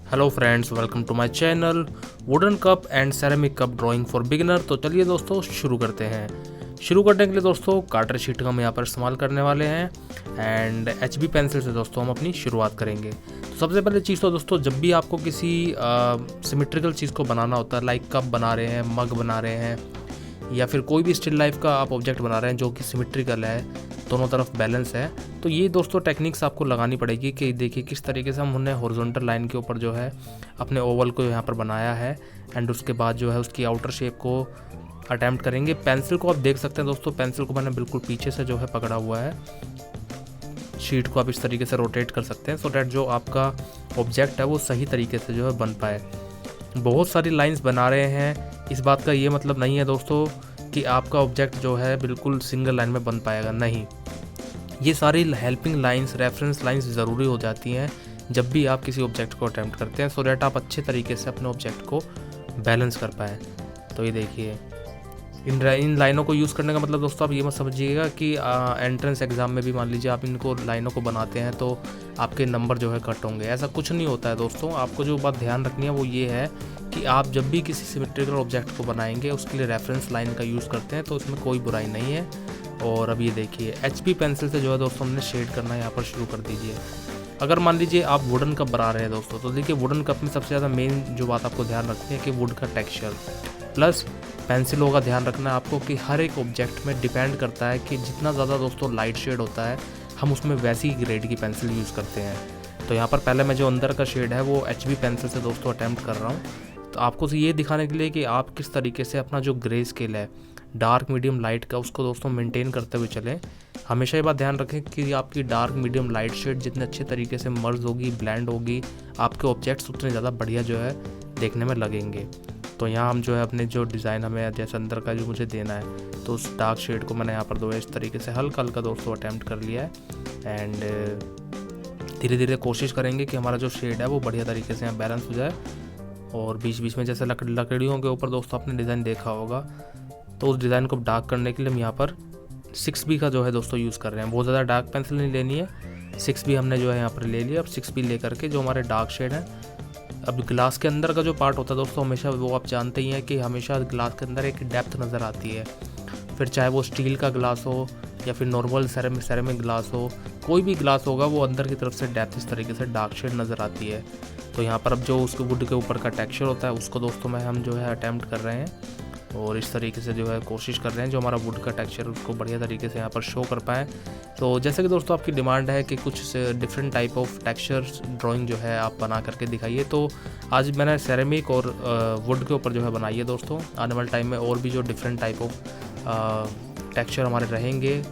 Hello friends, welcome to my channel wooden cup and ceramic cup drawing for beginner. तो चलिए दोस्तों शुरू करते हैं। शुरू करने के लिए दोस्तों कार्टर शीट का हम यहाँ पर इस्तेमाल करने वाले हैं एंड HB पेंसिल से दोस्तों हम अपनी शुरुआत करेंगे। तो सबसे पहले चीज़ तो दोस्तों, जब भी आपको किसी सिमेट्रिकल चीज़ को बनाना होता है, लाइक कप बना रहे हैं, मग बना रहे हैं या फिर कोई भी स्टिल लाइफ का आप ऑब्जेक्ट बना रहे हैं जो कि सिमेट्रिकल है, दोनों तरफ बैलेंस है, तो ये दोस्तों टेक्निक्स आपको लगानी पड़ेगी कि देखिए किस तरीके से हम उन्हें हॉरिजॉन्टल लाइन के ऊपर जो है अपने ओवल को यहाँ पर बनाया है एंड उसके बाद जो है उसकी आउटर शेप को अटैम्प्ट करेंगे। पेंसिल को आप देख सकते हैं दोस्तों, पेंसिल को मैंने बिल्कुल पीछे से जो है पकड़ा हुआ है। शीट को आप इस तरीके से रोटेट कर सकते हैं सो डैट जो आपका ऑब्जेक्ट है वो सही तरीके से जो है बन पाए। बहुत सारी लाइंस बना रहे हैं, इस बात का ये मतलब नहीं है दोस्तों कि आपका ऑब्जेक्ट जो है बिल्कुल सिंगल लाइन में बन पाएगा, नहीं। ये सारी हेल्पिंग लाइंस, रेफरेंस लाइंस ज़रूरी हो जाती हैं जब भी आप किसी ऑब्जेक्ट को अटैम्प्ट करते हैं, सो डैट आप अच्छे तरीके से अपने ऑब्जेक्ट को बैलेंस कर पाएँ। तो ये देखिए, इन लाइनों को यूज़ करने का मतलब दोस्तों आप ये मत समझिएगा कि एंट्रेंस एग्ज़ाम में भी मान लीजिए आप इनको लाइनों को बनाते हैं तो आपके नंबर जो है कट होंगे, ऐसा कुछ नहीं होता है दोस्तों। आपको जो बात ध्यान रखनी है वो ये है कि आप जब भी किसी सिमेट्रिकल ऑब्जेक्ट को बनाएंगे उसके लिए रेफरेंस लाइन का यूज़ करते हैं तो उसमें कोई बुराई नहीं है। और अब ये देखिए HB पेंसिल से जो है दोस्तों हमने शेड करना यहाँ पर शुरू कर दीजिए। अगर मान लीजिए आप वुडन कप बना रहे हैं दोस्तों, तो देखिए वुडन कप में सबसे ज़्यादा मेन जो बात आपको ध्यान रखनी है कि वुड का टेक्सचर प्लस पेंसिलों का ध्यान रखना है आपको कि हर एक ऑब्जेक्ट में डिपेंड करता है कि जितना ज़्यादा दोस्तों लाइट शेड होता है हम उसमें वैसी ग्रेड की पेंसिल यूज़ करते हैं। तो यहाँ पर पहले मैं जो अंदर का शेड है वो HB पेंसिल से दोस्तों अटैम्प्ट कर रहा हूँ। तो आपको ये दिखाने के लिए कि आप किस तरीके से अपना जो ग्रे स्केल है डार्क मीडियम लाइट का उसको दोस्तों मेंटेन करते हुए चलें। हमेशा ये बात ध्यान रखें कि आपकी डार्क मीडियम लाइट शेड जितने अच्छे तरीके से मर्ज होगी, ब्लेंड होगी, आपके ऑब्जेक्ट्स उतने ज़्यादा बढ़िया जो है देखने में लगेंगे। तो यहाँ हम जो है अपने जो डिज़ाइन हमें जैसे अंदर का जो मुझे देना है तो उस डार्क शेड को मैंने यहाँ पर दो इस तरीके से हल्का हल्का दोस्तों अटैम्प्ट कर लिया है एंड धीरे धीरे कोशिश करेंगे कि हमारा जो शेड है वो बढ़िया तरीके से यहाँ बैलेंस हो जाए। और बीच बीच में जैसे लकड़ियों के ऊपर दोस्तों आपने डिज़ाइन देखा होगा, तो उस डिज़ाइन को डार्क करने के लिए हम यहाँ पर 6B का जो है दोस्तों यूज़ कर रहे हैं। बहुत ज़्यादा डार्क पेंसिल नहीं लेनी है, 6B हमने जो है यहाँ पर ले लिया। अब 6B ले करके जो हमारे डार्क शेड है, अब ग्लास के अंदर का जो पार्ट होता है दोस्तों हमेशा वो आप जानते ही हैं कि हमेशा ग्लास के अंदर एक डेप्थ नज़र आती है, फिर चाहे वो स्टील का ग्लास हो या फिर नॉर्मल सेरेमिक ग्लास हो, कोई भी ग्लास होगा वो अंदर की तरफ से डेप्थ इस तरीके से डार्क शेड नज़र आती है। तो यहाँ पर अब जो उसके वुड के ऊपर का टेक्सचर होता है उसको दोस्तों में हम जो है अटैम्प्ट कर रहे हैं और इस तरीके से जो है कोशिश कर रहे हैं जो हमारा वुड का टेक्सचर उसको बढ़िया तरीके से यहाँ पर शो कर पाएँ। तो जैसे कि दोस्तों आपकी डिमांड है कि कुछ different type of texture drawing जो है आप बना करके दिखाइए, तो आज मैंने सेरेमिक और वुड के ऊपर जो है बनाई है दोस्तों। आने वाले टाइम में और भी जो डिफरेंट टाइप ऑफ टेक्सचर हमारे रहेंगे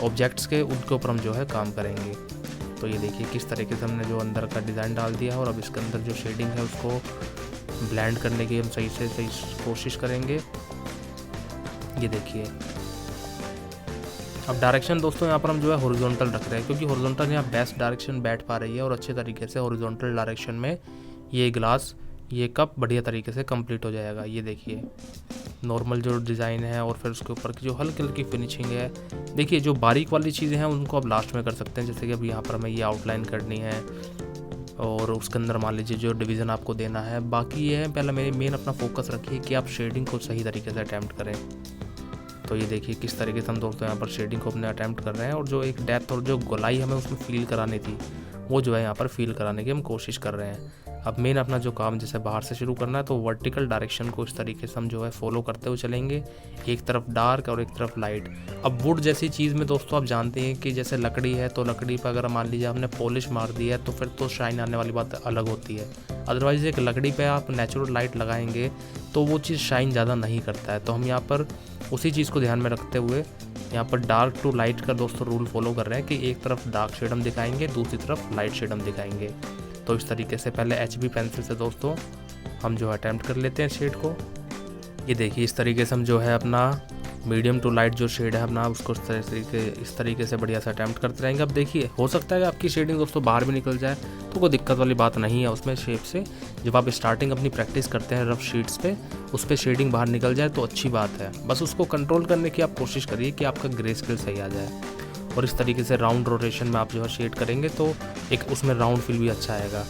ऑब्जेक्ट्स के, उनके ऊपर हम जो है काम करेंगे। तो ये देखिए किस तरीके से हमने जो अंदर का डिज़ाइन डाल दिया है और अब इसके अंदर जो शेडिंग है उसको ब्लेंड करने की हम सही कोशिश करेंगे। ये देखिए अब डायरेक्शन दोस्तों यहाँ पर हम जो है हॉरिजॉन्टल रख रहे हैं क्योंकि हॉरिजॉन्टल यहाँ बेस्ट डायरेक्शन बैठ पा रही है और अच्छे तरीके से हॉरिजॉन्टल डायरेक्शन में ये ग्लास, ये कप बढ़िया तरीके से कंप्लीट हो जाएगा। ये देखिए नॉर्मल जो डिज़ाइन है और फिर उसके ऊपर की जो हल्की हल्की फिनिशिंग है, देखिए जो बारीक वाली चीज़ें हैं उनको आप लास्ट में कर सकते हैं। जैसे कि अब यहाँ पर हमें ये आउटलाइन करनी है और उसके अंदर मान लीजिए जो डिवीज़न आपको देना है। बाकी ये है पहले मेन अपना फोकस रखिए कि आप शेडिंग को सही तरीके से अटैम्प्ट करें। तो ये देखिए किस तरीके से हम दोस्तों यहाँ पर शेडिंग को अपने अटैम्प्ट कर रहे हैं और जो एक डेप्थ और जो गोलाई हमें उसमें फील करानी थी वो जो है यहाँ पर फील कराने की हम कोशिश कर रहे हैं। अब मेन अपना जो काम जैसे बाहर से शुरू करना है तो वर्टिकल डायरेक्शन को इस तरीके से हम जो है फॉलो करते हुए चलेंगे, एक तरफ डार्क और एक तरफ लाइट। अब वुड जैसी चीज़ में दोस्तों आप जानते हैं कि जैसे लकड़ी है तो लकड़ी पर अगर मान लीजिए आपने पॉलिश मार दी है तो फिर तो शाइन आने वाली बात अलग होती है। अदरवाइज़ एक लकड़ी पे आप नेचुरल लाइट लगाएंगे तो वो चीज़ शाइन ज़्यादा नहीं करता है। तो हम यहाँ पर उसी चीज़ को ध्यान में रखते हुए यहाँ पर डार्क टू लाइट का दोस्तों रूल फॉलो कर रहे हैं कि एक तरफ डार्क शेड हम दिखाएंगे, दूसरी तरफ लाइट शेड हम दिखाएंगे। तो इस तरीके से पहले HB पेंसिल से दोस्तों हम जो अटैम्प्ट कर लेते हैं शेड को। ये देखिए इस तरीके से हम जो है अपना मीडियम टू लाइट जो शेड है अपना उसको इस तरीके से बढ़िया से अटैम्प्ट करते रहेंगे। अब देखिए हो सकता है कि आपकी शेडिंग दोस्तों बाहर भी निकल जाए तो कोई दिक्कत वाली बात नहीं है उसमें। शेप से जब आप स्टार्टिंग अपनी प्रैक्टिस करते हैं रफ शीट्स पे, उस पर शेडिंग बाहर निकल जाए तो अच्छी बात है। बस उसको कंट्रोल करने की आप कोशिश करिए कि आपका ग्रे स्केल सही आ जाए। और इस तरीके से राउंड रोटेशन में आप जो है शेड करेंगे तो एक उसमें राउंड फील भी अच्छा आएगा।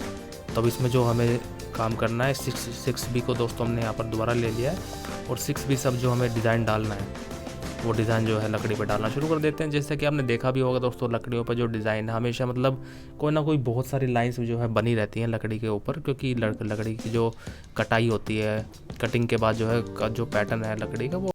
तो अब इसमें जो हमें काम करना है 6B को दोस्तों हमने यहाँ पर दोबारा ले लिया है और 6B सब जो हमें डिज़ाइन डालना है वो डिज़ाइन जो है लकड़ी पे डालना शुरू कर देते हैं। जैसे कि आपने देखा भी होगा दोस्तों, लकड़ियों पर जो डिज़ाइन है हमेशा मतलब कोई ना कोई बहुत सारी लाइंस जो है बनी रहती हैं लकड़ी के ऊपर, क्योंकि लकड़ी की जो कटाई होती है, कटिंग के बाद जो है जो पैटर्न है लकड़ी का वो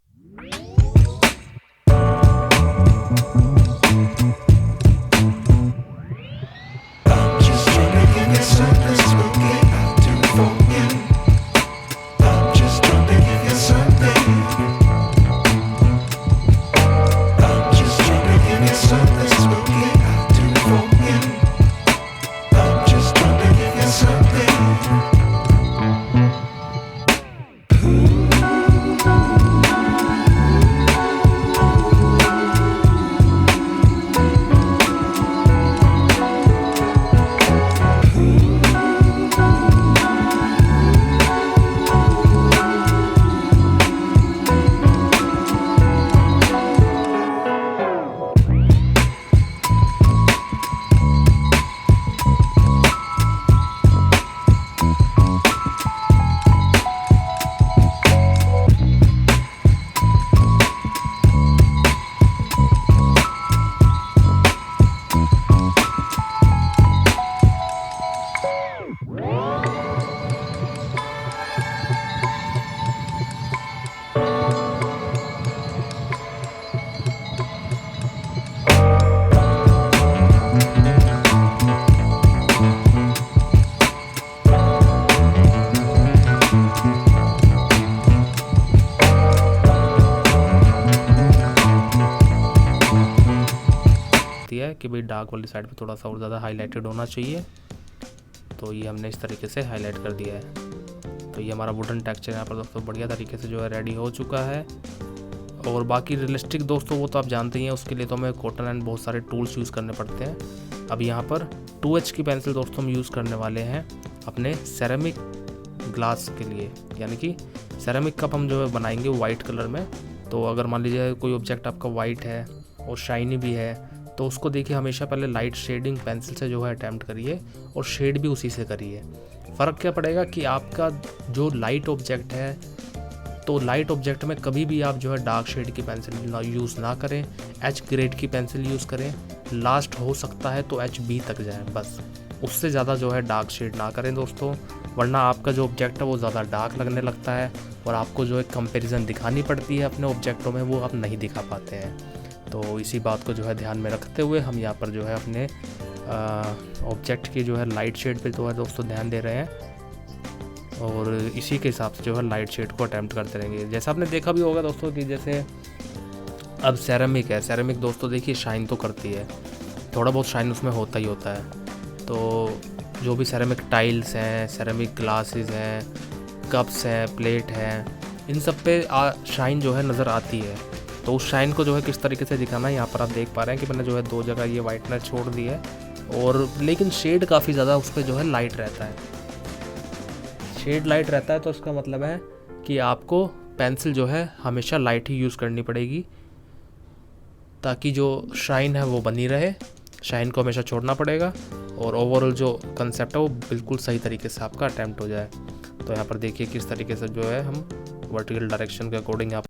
है कि भाई डार्क वाली साइड पे थोड़ा सा और ज़्यादा हाईलाइटेड होना चाहिए। तो ये हमने इस तरीके से हाईलाइट कर दिया है। तो ये हमारा वुडन टेक्सचर यहाँ पर दोस्तों बढ़िया तरीके से जो है रेडी हो चुका है। और बाकी रियलिस्टिक दोस्तों वो तो आप जानते ही हैं, उसके लिए तो हमें कॉटन एंड बहुत सारे टूल्स यूज़ करने पड़ते हैं। अब यहाँ पर 2H की पेंसिल दोस्तों हम यूज़ करने वाले हैं अपने सेरेमिक ग्लास के लिए, यानी कि सेरेमिक कप हम जो है बनाएंगे वाइट कलर में। तो अगर मान लीजिए कोई ऑब्जेक्ट आपका वाइट है और शाइनी भी है तो उसको देखिए हमेशा पहले लाइट शेडिंग पेंसिल से जो है अटैम्प्ट करिए और शेड भी उसी से करिए। फ़र्क क्या पड़ेगा कि आपका जो लाइट ऑब्जेक्ट है, तो लाइट ऑब्जेक्ट में कभी भी आप जो है डार्क शेड की पेंसिल यूज़ ना करें, H ग्रेड की पेंसिल यूज़ करें। लास्ट हो सकता है तो HB तक जाए, बस उससे ज़्यादा जो है डार्क शेड ना करें दोस्तों, वरना आपका जो ऑब्जेक्ट है वो ज़्यादा डार्क लगने लगता है और आपको जो एक कंपैरिजन दिखानी पड़ती है अपने ऑब्जेक्टों में वो आप नहीं दिखा पाते हैं। तो इसी बात को जो है ध्यान में रखते हुए हम यहाँ पर जो है अपने ऑब्जेक्ट की जो है लाइट शेड पे जो है दोस्तों ध्यान दे रहे हैं और इसी के हिसाब से जो है लाइट शेड को अटैम्प्ट करते रहेंगे। जैसा आपने देखा भी होगा दोस्तों कि जैसे अब सेरेमिक है, सेरेमिक दोस्तों देखिए शाइन तो करती है, थोड़ा बहुत शाइन उसमें होता ही होता है। तो जो भी सेरेमिक टाइल्स हैं, सेरेमिक ग्लासेस हैं, कप्स हैं, प्लेट हैं, इन सब पे शाइन जो है नज़र आती है। तो उस शाइन को जो है किस तरीके से दिखाना है यहाँ पर आप देख पा रहे हैं कि मैंने जो है 2 जगह ये वाइटनर छोड़ दी है और लेकिन शेड काफ़ी ज़्यादा उस पर जो है लाइट रहता है, शेड लाइट रहता है। तो इसका मतलब है कि आपको पेंसिल जो है हमेशा लाइट ही यूज़ करनी पड़ेगी ताकि जो शाइन है वो बनी रहे, शाइन को हमेशा छोड़ना पड़ेगा और ओवरऑल जो कंसेप्ट है वो बिल्कुल सही तरीके से आपका अटैम्प्ट हो जाए। तो यहाँ पर देखिए किस तरीके से जो है हम वर्टिकल डायरेक्शन के अकॉर्डिंग यहाँ